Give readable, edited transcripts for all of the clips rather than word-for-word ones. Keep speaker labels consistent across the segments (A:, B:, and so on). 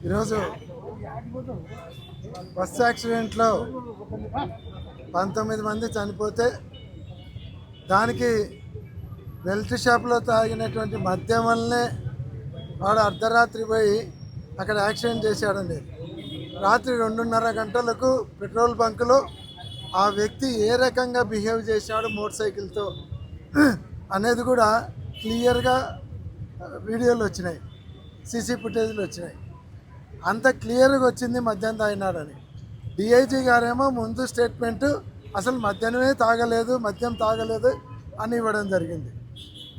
A: ఈరోజు బస్ యాక్సిడెంట్లో 19 మంది చనిపోతే దానికి బెల్ట్ షాప్లో తాగినటువంటి మద్యం వల్లనే వాడు అర్ధరాత్రి పోయి అక్కడ యాక్సిడెంట్ చేశాడండి. రాత్రి 2:30 గంటలకు పెట్రోల్ బంకులో ఆ వ్యక్తి ఏ రకంగా బిహేవ్ చేశాడు మోటార్ సైకిల్తో అనేది కూడా క్లియర్గా వీడియోలు వచ్చినాయి, సీసీ ఫుటేజ్లు వచ్చినాయి. అంత క్లియర్గా వచ్చింది మద్యం తాగినాడని. డిఐజీ గారేమో ముందు స్టేట్మెంటు అసలు మద్యం తాగలేదు అని ఇవ్వడం జరిగింది.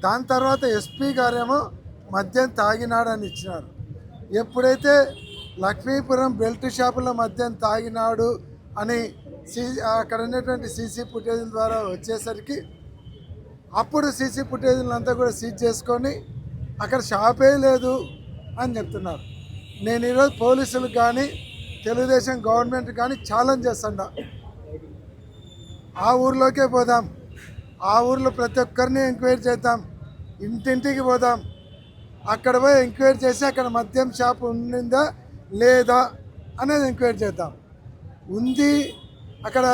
A: దాని తర్వాత ఎస్పీ గారేమో మద్యం తాగినాడని ఇచ్చినారు. ఎప్పుడైతే లక్ష్మీపురం బెల్ట్ షాపులో మద్యం తాగినాడు అని అక్కడ ఉన్నటువంటి సీసీ ఫుటేజ్ల ద్వారా వచ్చేసరికి అప్పుడు సీసీ ఫుటేజ్లంతా కూడా సీజ్ చేసుకొని అక్కడ షాపే లేదు అని చెప్తున్నారు. నేను ఈరోజు పోలీసులకు కానీ తెలుగుదేశం గవర్నమెంట్ కానీ ఛాలెంజ్ చేస్తున్నా, ఆ ఊర్లోకే పోదాం, ఆ ఊర్లో ప్రతి ఒక్కరిని ఎంక్వైరీ చేద్దాం, ఇంటింటికి పోదాం, అక్కడ పోయి ఎంక్వైరీ చేసి అక్కడ మద్యం షాప్ ఉండిందా లేదా అనేది ఎంక్వైరీ చేద్దాం. ఉంది, అక్కడ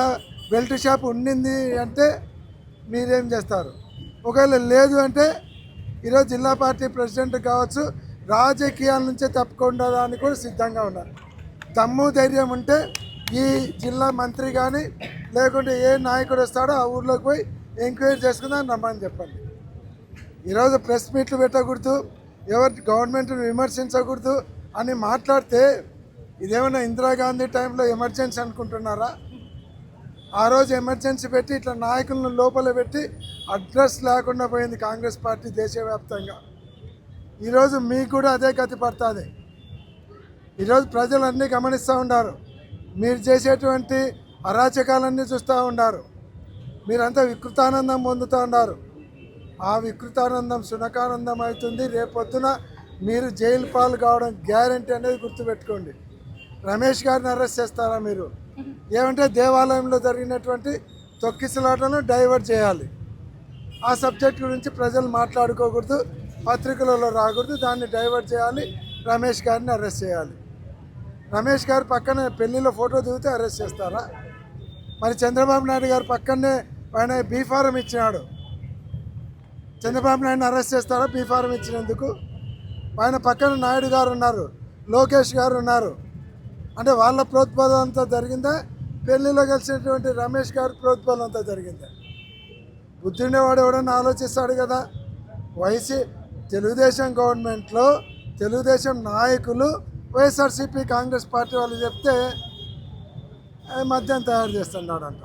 A: బెల్ట్ షాప్ ఉండింది అంటే మీరేం చేస్తారు? ఒకవేళ లేదు అంటే ఈరోజు జిల్లా పార్టీ ప్రెసిడెంట్ కావచ్చు, రాజకీయాల నుంచే తప్పుకోవడానికి కూడా సిద్ధంగా ఉన్నారు. దమ్ము ధైర్యం ఉంటే ఈ జిల్లా మంత్రి కానీ లేకుంటే ఏ నాయకుడు వస్తాడో ఆ ఊర్లోకి పోయి ఎంక్వైరీ చేసుకుందాం రమ్మని చెప్పండి. ఈరోజు ప్రెస్ మీట్లు పెట్టకూడదు, ఎవరి గవర్నమెంట్ని విమర్శించకూడదు అని మాట్లాడితే ఇదేమన్నా ఇందిరాగాంధీ టైంలో ఎమర్జెన్సీ అనుకుంటున్నారా? ఆ రోజు ఎమర్జెన్సీ పెట్టి ఇట్లా నాయకులను లోపల పెట్టి అడ్రస్ లేకుండా పోయింది కాంగ్రెస్ పార్టీ దేశవ్యాప్తంగా. ఈరోజు మీకు కూడా అదే గతి పడుతుంది. ఈరోజు ప్రజలన్నీ గమనిస్తూ ఉన్నారు, మీరు చేసేటువంటి అరాచకాలన్నీ చూస్తూ ఉన్నారు, మీరంతా వికృతానందం పొందుతూ ఉన్నారు. ఆ వికృతానందం సునకానందం అవుతుంది. రేపొద్దున మీరు జైలు పాలు కావడం గ్యారంటీ అనేది గుర్తుపెట్టుకోండి. రమేష్ గారిని అరెస్ట్ చేస్తారా మీరు? ఏమంటే దేవాలయంలో జరిగినటువంటి తొక్కిసలాటను డైవర్ట్ చేయాలి. ఆ సబ్జెక్ట్ గురించి ప్రజలు మాట్లాడుకోకూడదు, పత్రికలలో రాకూడదు, దాన్ని డైవర్ట్ చేయాలి. రమేష్ గారిని అరెస్ట్ చేయాలి. రమేష్ గారి పక్కనే పెళ్లిలో ఫోటో దిగితే అరెస్ట్ చేస్తారా? మరి చంద్రబాబు నాయుడు గారు పక్కనే ఆయన బీఫారం ఇచ్చినాడు, చంద్రబాబు నాయుడుని అరెస్ట్ చేస్తారా బీఫారం ఇచ్చినందుకు? ఆయన పక్కన నాయుడు గారు ఉన్నారు, లోకేష్ గారు ఉన్నారు. అంటే వాళ్ళ ప్రోద్బలం అంతా జరిగిందా? పెళ్లిలో కలిసినటువంటి రమేష్ గారి ప్రోద్బలం అంతా జరిగిందా? బుద్ధిండేవాడు ఎవడన్నా ఆలోచిస్తాడు కదా. తెలుగుదేశం గవర్నమెంట్లో తెలుగుదేశం నాయకులు వైఎస్ఆర్సీపీ కాంగ్రెస్ పార్టీ వాళ్ళు చెప్తే మద్యం తయారు చేస్తున్నాడంట.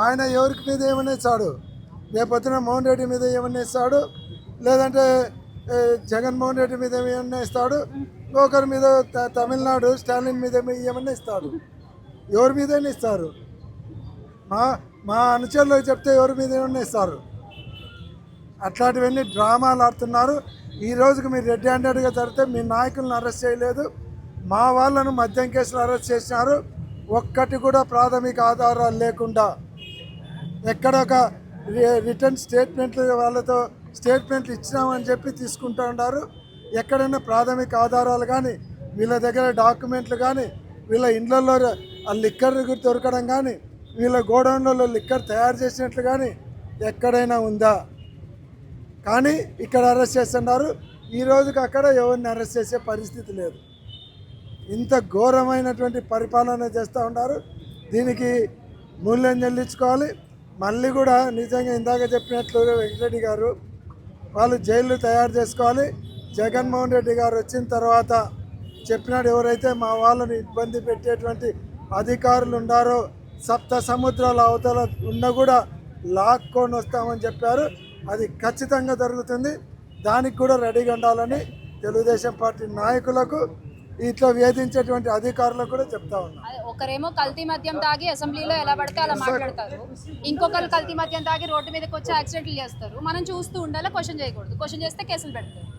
A: ఆయన ఎవరికి మీద ఏమన్నా ఇస్తాడు? రేపొద్దున మోహన్ రెడ్డి మీద ఏమన్నా ఇస్తాడు, లేదంటే జగన్మోహన్ రెడ్డి మీద ఏమన్నా ఇస్తాడు, ఒకరి మీద తమిళనాడు స్టాలిన్ మీద ఏమన్నా ఇస్తాడు. ఎవరి మీదైనా ఇస్తారు. మా అనుచరులు చెప్తే ఎవరి మీద ఏమన్నా ఇస్తారు. అట్లాంటివన్నీ డ్రామాలు ఆడుతున్నారు. ఈ రోజుకి మీరు రెడ్ హ్యాండెడ్గా జరిగితే మీ నాయకులను అరెస్ట్ చేయలేదు, మా వాళ్ళను మద్యం కేసులు అరెస్ట్ చేసినారు. ఒక్కటి కూడా ప్రాథమిక ఆధారాలు లేకుండా ఎక్కడ ఒక రిటర్న్ స్టేట్మెంట్లు వాళ్ళతో స్టేట్మెంట్లు ఇచ్చినామని చెప్పి తీసుకుంటూ ఉన్నారు. ఎక్కడైనా ప్రాథమిక ఆధారాలు కానీ, వీళ్ళ దగ్గర డాక్యుమెంట్లు కానీ, వీళ్ళ ఇండ్లలో ఆ లిక్కర్ దొరకడం కానీ, వీళ్ళ గోడౌన్లలో లిక్కర్ తయారు చేసినట్లు కానీ ఎక్కడైనా ఉందా? కానీ ఇక్కడ అరెస్ట్ చేస్తున్నారు. ఈ రోజుకి అక్కడ ఎవరిని అరెస్ట్ చేసే పరిస్థితి లేదు. ఇంత ఘోరమైనటువంటి పరిపాలన చేస్తూ ఉన్నారు. దీనికి మూల్యం చెల్లించుకోవాలి. మళ్ళీ కూడా నిజంగా ఇందాక చెప్పినట్లు వెంకటరెడ్డి గారు వాళ్ళు జైళ్ళు తయారు చేసుకోవాలి. జగన్మోహన్ రెడ్డి గారు వచ్చిన తర్వాత చెప్పినాడు, ఎవరైతే మా వాళ్ళని ఇబ్బంది పెట్టేటువంటి అధికారులు ఉన్నారో సప్త సముద్రాల అవతల ఉన్న కూడా లాక్కొని వస్తామని చెప్పారు. అది ఖచ్చితంగా జరుగుతుంది. దానికి కూడా రెడీగా ఉండాలని తెలుగుదేశం పార్టీ నాయకులకు, ఇట్లా వేధించేటువంటి అధికారులకు కూడా చెప్తా ఉన్నా.
B: ఒకరేమో కల్తీ మద్యం తాగి అసెంబ్లీలో ఎలా పడితే అలా మాట్లాడతారు, ఇంకొకరు కల్తీ మద్యం తాగి రోడ్డు మీదకి వచ్చి యాక్సిడెంట్లు చేస్తారు. మనం చూస్తూ ఉండాలి, క్వశ్చన్ చేయకూడదు. క్వశ్చన్ చేస్తే కేసులు పెడతారు.